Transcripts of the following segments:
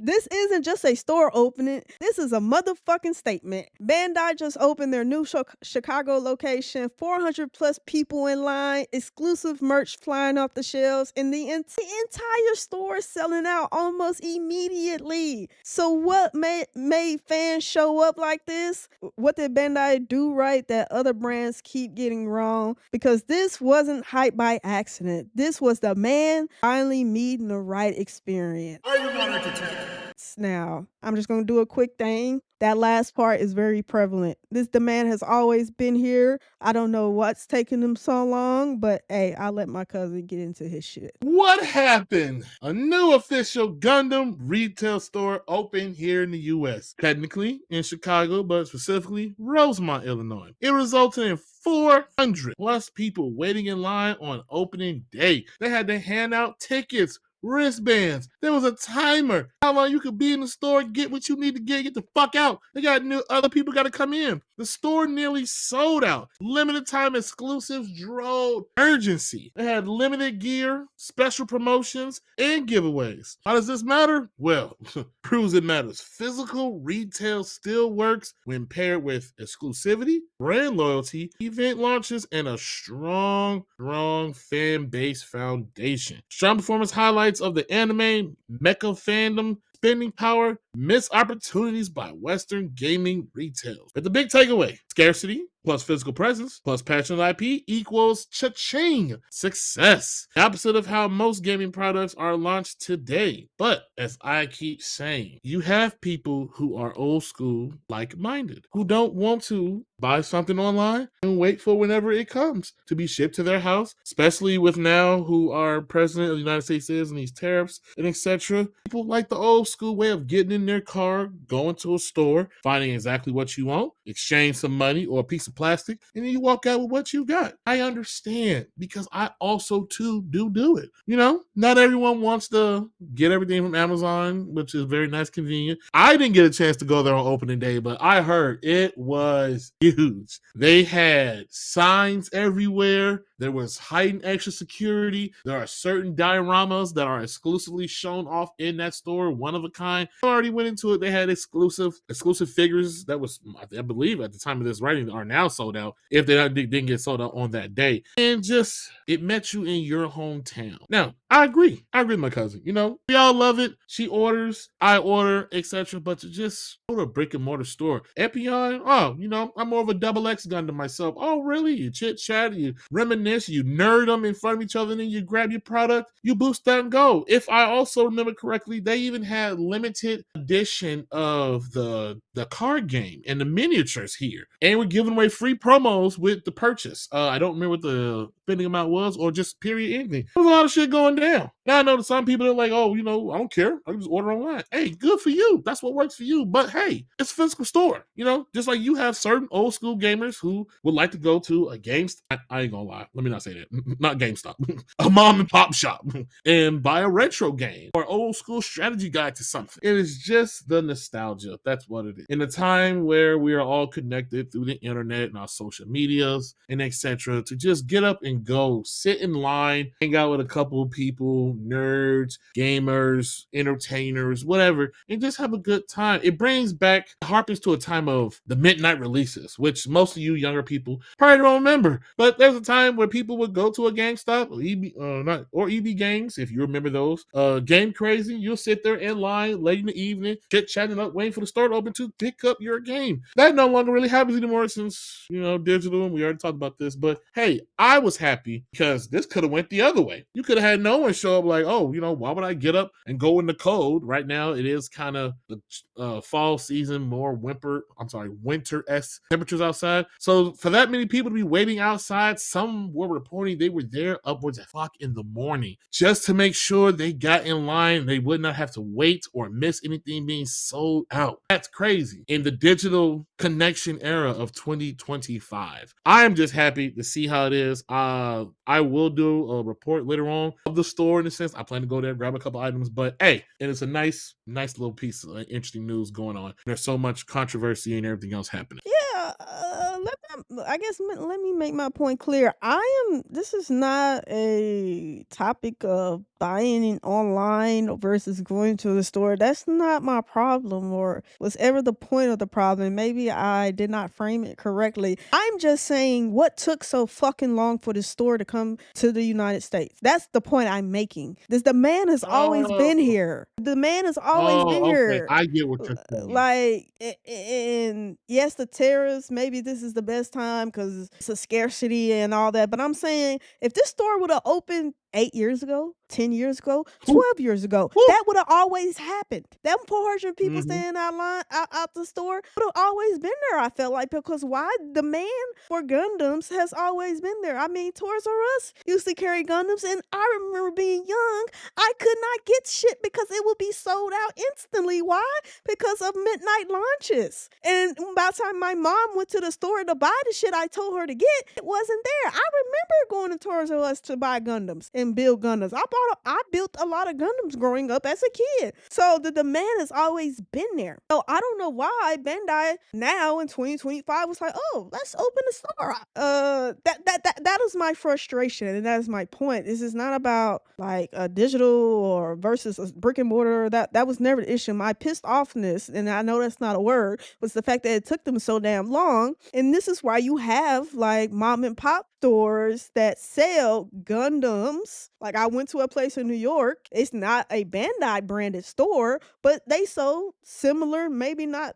This isn't just a store opening. This is a motherfucking statement. Bandai just opened their new Chicago location. 400 plus people in line. Exclusive merch flying off the shelves, and the entire store selling out almost immediately. So what made fans show up like this? What did Bandai do right that other brands keep getting wrong? Because this wasn't hype by accident. This was the man finally meeting the right experience. Are you not entertained? Now, I'm just going to do a quick thing. That last part is very prevalent. This demand has always been here. I don't know what's taking them so long, but hey, I'll let my cousin get into his shit. What happened? A new official Gundam retail store opened here in the US. Technically in Chicago, but specifically Rosemont, Illinois. It resulted in 400 plus people waiting in line on opening day. They had to hand out tickets, wristbands. There was a timer. How long you could be in the store, get what you need to get the fuck out. They got other people got to come in. The store nearly sold out. Limited time exclusives drove urgency. They had limited gear, special promotions, and giveaways. How does this matter? Well, proves it matters. Physical retail still works when paired with exclusivity, brand loyalty, event launches, and a strong fan base foundation. Strong performance highlights of the anime, mecha fandom, spending power, missed opportunities by Western gaming retail. But the big takeaway, scarcity plus physical presence plus passionate IP equals cha-ching success. The opposite of how most gaming products are launched today. But as I keep saying, you have people who are old school, like-minded, who don't want to buy something online and wait for whenever it comes to be shipped to their house, especially with now who our president of the United States is and these tariffs and etc. People like the old school way of getting in their car, going to a store, finding exactly what you want, exchange some money or a piece of plastic, and then you walk out with what you got. I understand because I also too do it. You know, not everyone wants to get everything from Amazon, which is very nice, convenient. I didn't get a chance to go there on opening day, but I heard it was huge. They had signs everywhere. There was heightened extra security. There are certain dioramas that are exclusively shown off in that store, one of a kind. I already went into it. They had exclusive figures that was, I believe, at the time of this writing, are now sold out. If they didn't get sold out on that day, and just it met you in your hometown. Now, I agree with my cousin. You know, we all love it. She orders, I order, etc. But to just go to a brick and mortar store, Epion, oh, you know, I'm more of a double X Gundam myself. Oh, really? You chit chat, you reminisce, you nerd them in front of each other, and then you grab your product, you boost that and go. If I also remember correctly, they even had limited edition of the card game and the miniatures here, and we're giving away free promos with the purchase. I don't remember what the spending amount was, or just period anything. There's a lot of shit going down. Now I know that some people are like, oh, you know, I don't care. I can just order online. Hey, good for you. That's what works for you. But hey, it's a physical store. You know, just like you have certain old school gamers who would like to go to a GameStop. I ain't gonna lie. Let me not say that. Not GameStop. A mom and pop shop and buy a retro game or old school strategy guide to something. It is just the nostalgia. That's what it is. In a time where we are all connected through the internet and our social medias and etc., to just get up and go, sit in line, hang out with a couple of people, nerds, gamers, entertainers, whatever, and just have a good time. It brings back, harpens to a time of the midnight releases, which most of you younger people probably don't remember. But there's a time where people would go to a GameStop or EB Games, if you remember those. Game Crazy, you'll sit there in line late in the evening, chit-chatting up, waiting for the store to open to pick up your game. That no longer really happens anymore since, you know, digital, and we already talked about this. But hey, I was happy because this could have went the other way. You could have had no one show up like, oh, you know, why would I get up and go in the cold? Right now, it is kind of the fall season, more winter-esque temperatures outside. So for that many people to be waiting outside, some were reporting they were there upwards of 5 in the morning just to make sure they got in line. They would not have to wait or miss anything being sold out. That's crazy. In the digital connection era of 2025, I'm just happy to see how it is. I will do a report later on of the store in a sense. I plan to go there, grab a couple items, but hey, and it's a nice little piece of interesting news going on. There's so much controversy and everything else happening. Yeah, let me make my point clear. This is not a topic of buying it online versus going to the store, that's not my problem or was ever the point of the problem. Maybe I did not frame it correctly. I'm just saying what took so fucking long for the store to come to the United States. That's the point I'm making. This the man has always been Oh, here. The man has always been oh, okay. here. I get what you're saying. Like, and yes, the tariffs, maybe this is the best time because it's a scarcity and all that. But I'm saying if this store would have opened 8 years ago, 10 years ago, Whew, 12 years ago, whew. that would have always happened. Them 400 people Mhm. standing out the store would have always been there, I felt like, because why? The man for Gundams has always been there. I mean, Toys R Us used to carry Gundams, and I remember being young, I could not get shit because it would be sold out instantly. Why? Because of midnight launches. And by the time my mom went to the store to buy the shit I told her to get, it wasn't there. I remember going to Toys R Us to buy Gundams and build Gundams. I built a lot of Gundams growing up as a kid. So the demand has always been there. So I don't know why Bandai now in 2025 was like, oh, let's open the store. That is my frustration, and that is my point. This is not about like a digital or versus a brick and mortar. That was never the issue. My pissed offness, and I know that's not a word, was the fact that it took them so damn long. And this is why you have like mom and pop stores that sell Gundams. Like I went to a place in New York. It's not a Bandai branded store, but they sold similar, maybe not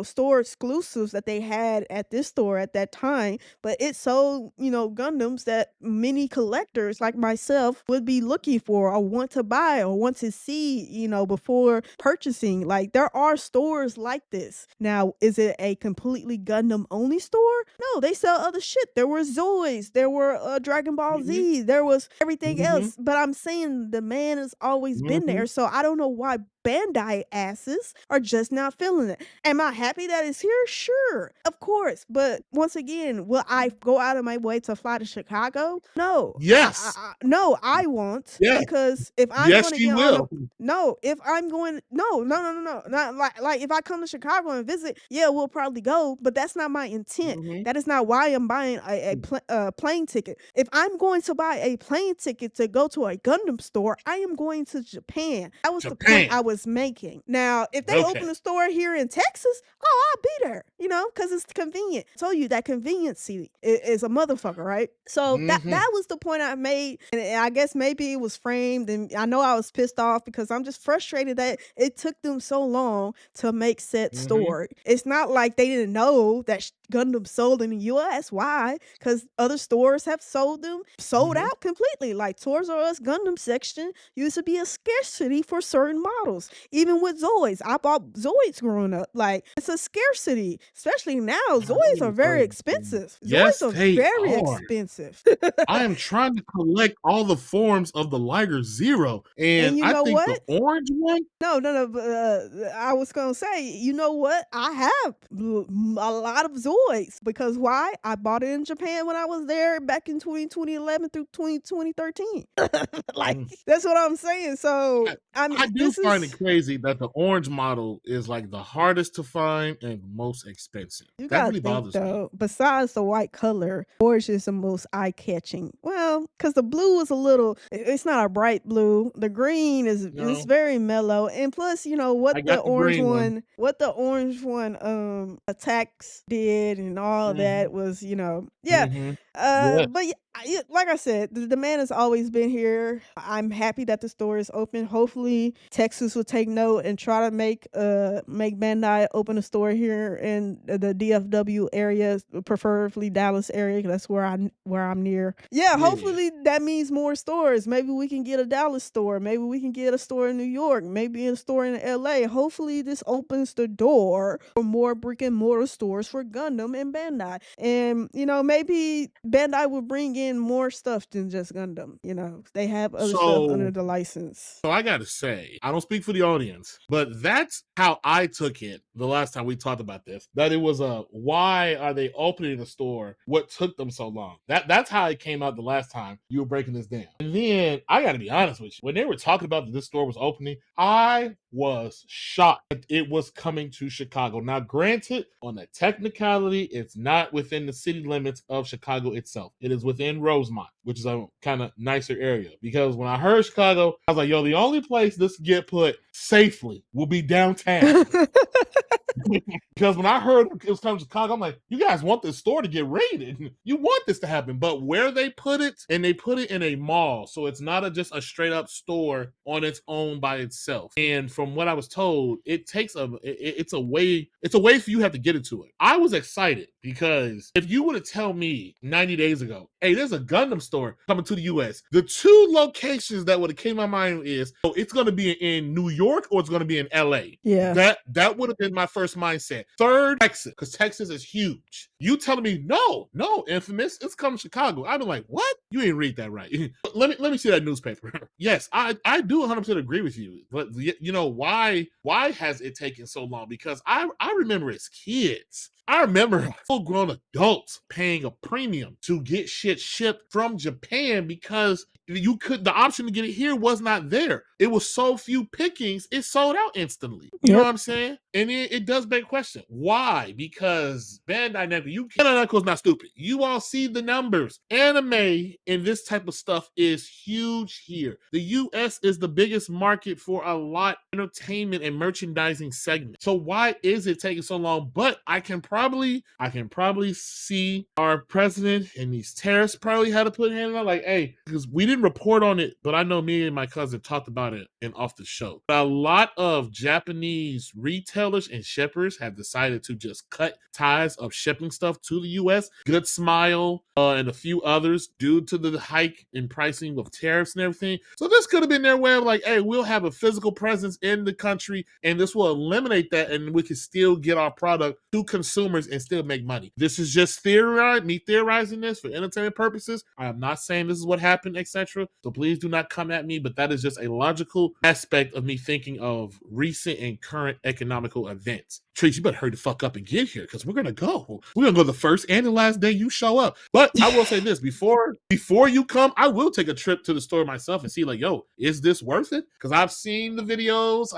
store exclusives that they had at this store at that time, but it sold, Gundams that many collectors like myself would be looking for or want to buy or want to see, before purchasing. Like there are stores like this. Now, is it a completely Gundam only store? No, they sell other shit. There were Zoids, there were Dragon Ball Mhm. Z, there was everything Mhm. else. But I'm saying the man has always been Mhm. there. So I don't know why Bandai asses are just not feeling it. Am I happy that it's here? Sure, of course. But once again, will I go out of my way to fly to Chicago? No. Yes. No, I won't, Yes. because if I'm Yes, going to you get on a will. no, if I'm going no, not like if I come to Chicago and visit, yeah, we'll probably go, but that's not my intent. Mhm. That is not why I'm buying a plane ticket. If I'm going to buy a plane ticket to go to a Gundam store, I am going to Japan. That was the point I Japan. was making. Now, if they open Okay. a store here in Texas, oh, I'll be there, because it's convenient. I told you that conveniency is a motherfucker, right? So Mhm. that was the point I made, and I guess maybe it was framed, and I know I was pissed off because I'm just frustrated that it took them so long to make said Mhm. store. It's not like they didn't know that Gundam sold in the US. Why? Because other stores have sold Mhm. out completely. Like Toys R Us Gundam section used to be a scarcity for certain models. Even with Zoids, I bought Zoids growing up. Like it's a scarcity, especially now. I Zoids are need very those. expensive. Zoids Yes, are they very are. expensive. I am trying to collect all the forms of the Liger Zero, and And you I know think the what? orange one. No, no, no. But, I was gonna say, you know what? I have a lot of Zoids because why? I bought it in Japan when I was there back in 2011 through 2013. Like Mm. that's what I'm saying. I So I I mean, do this find it is crazy that the orange model is like the hardest to find and most expensive. you That gotta really think bothers me. though. Besides the white color, orange is the most eye catching. Well, because the blue is a little. It's not a bright blue. The green is No, very mellow, and plus, I what the got the orange green one. one, attacks did, and all that Mhm. was, yeah. Mhm. Yes. But yeah, like I said, the demand has always been here. I'm happy that the store is open. Hopefully, Texas will take note and try to make Bandai open a store here in the DFW area, preferably Dallas area. 'Cause that's where I'm near. Yeah, Yeah. hopefully that means more stores. Maybe we can get a Dallas store. Maybe we can get a store in New York. Maybe a store in LA. Hopefully this opens the door for more brick and mortar stores for Gundam and Bandai. And maybe Bandai will bring in more stuff than just Gundam. They have other stuff under So the license. So I gotta say, I don't speak for the audience, but that's how I took it the last time we talked about this. That it was a why are they opening the store? What took them so long? That's how it came out the last time you were breaking this down. And then I gotta be honest with you, when they were talking about that this store was opening, I was shocked that it was coming to Chicago. Now, granted, on a technicality, it's not within the city limits of Chicago, Chicago itself. It is within Rosemont, which is a kind of nicer area. Because when I heard Chicago, I was like, yo, the only place this can get put safely will be downtown. Because when I heard it was coming to Chicago, I'm like, you guys want this store to get raided. You want this to happen. But where they put it, and they put it in a mall. So it's not just a straight up store on its own by itself. And from what I was told, it's a way for you to have to get into it. I was excited because if you were to tell me 90 days ago, hey, there's a Gundam store coming to the US, the two locations that would have came to my mind is, oh, it's going to be in New York or it's going to be in LA. Yeah. That would have been my first mindset. Third, Texas, because Texas is huge. You telling me, no, Infamous, it's coming to Chicago. I've been like, what? You didn't read that right. let me see that newspaper. Yes, I do 100% agree with you. But you know, why has it taken so long? Because I remember as kids, I remember full-grown adults paying a premium to get shit shipped from Japan because the option to get it here was not there. It was so few pickings, it sold out instantly. You know what I'm saying? And it does beg question. Why? Because Bandai Namco's not stupid. You all see the numbers. Anime and this type of stuff is huge here. The US is the biggest market for a lot of entertainment and merchandising segment. So why is it taking so long? But I can probably see our president and these terrorists probably had to put a hand on, like, hey, because we didn't report on it, but I know me and my cousin talked about it and off the show. A lot of Japanese retailers and shippers have decided to just cut ties of shipping stuff to the US. Good Smile and a few others due to the hike in pricing of tariffs and everything. So this could have been their way of like, hey, we'll have a physical presence in the country and this will eliminate that and we can still get our product to consumers and still make money. This is just me theorizing this for entertainment purposes. I am not saying this is what happened, etc. So please do not come at me, but that is just a logical aspect of me thinking of recent and current economical events. Trees, you better hurry the fuck up and get here because we're gonna go. We're gonna go the first and the last day you show up. But I will say this: before you come, I will take a trip to the store myself and see, like, yo, is this worth it? Because I've seen the videos.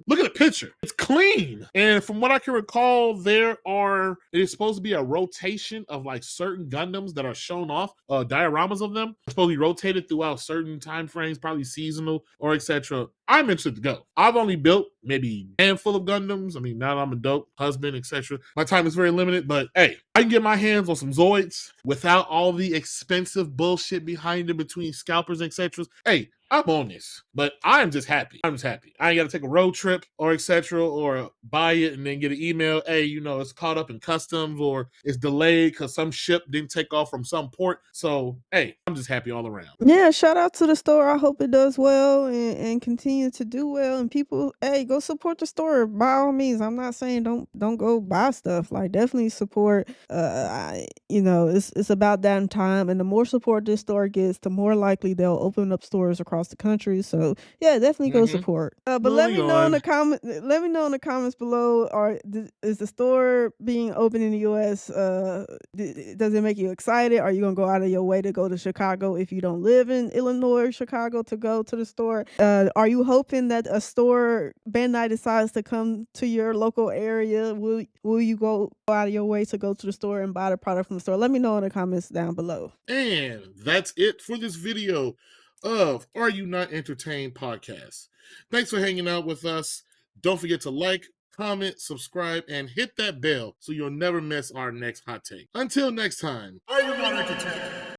Look at the picture. It's clean. And from what I can recall, it is supposed to be a rotation of like certain Gundams that are shown off, dioramas of them. It's supposed to be rotated throughout certain time frames, probably seasonal or etc. I'm interested to go. I've only built maybe a handful of Gundams. I mean, now that I'm a dope husband, etc. My time is very limited, but hey, I can get my hands on some Zoids without all the expensive bullshit behind it between scalpers, etc. Hey, I'm on this, but I'm just happy. I ain't got to take a road trip or etc. or buy it and then get an email. Hey, it's caught up in customs or it's delayed because some ship didn't take off from some port. So, hey, I'm just happy all around. Yeah, shout out to the store. I hope it does well and continue to do well. And people, hey, go support the store by all means. I'm not saying don't go buy stuff. Like definitely support. It's about that time, and the more support this store gets, the more likely they'll open up stores across the country. So yeah, definitely go support. But let me know in the comment. Let me know in the comments below. Is the store being open in the U.S.? Does it make you excited? Are you gonna go out of your way to go to Chicago if you don't live in Illinois or Chicago to go to the store? Are you hoping that a store Bandai decides to come to your local area? Will you go out of your way to go to the store and buy the product from the store? Let me know in the comments down below. And that's it for this video of Are You Not Entertained podcast. Thanks for hanging out with us. Don't forget to like, comment, subscribe, and hit that bell so you'll never miss our next hot take. Until next time, Are You Not Entertained?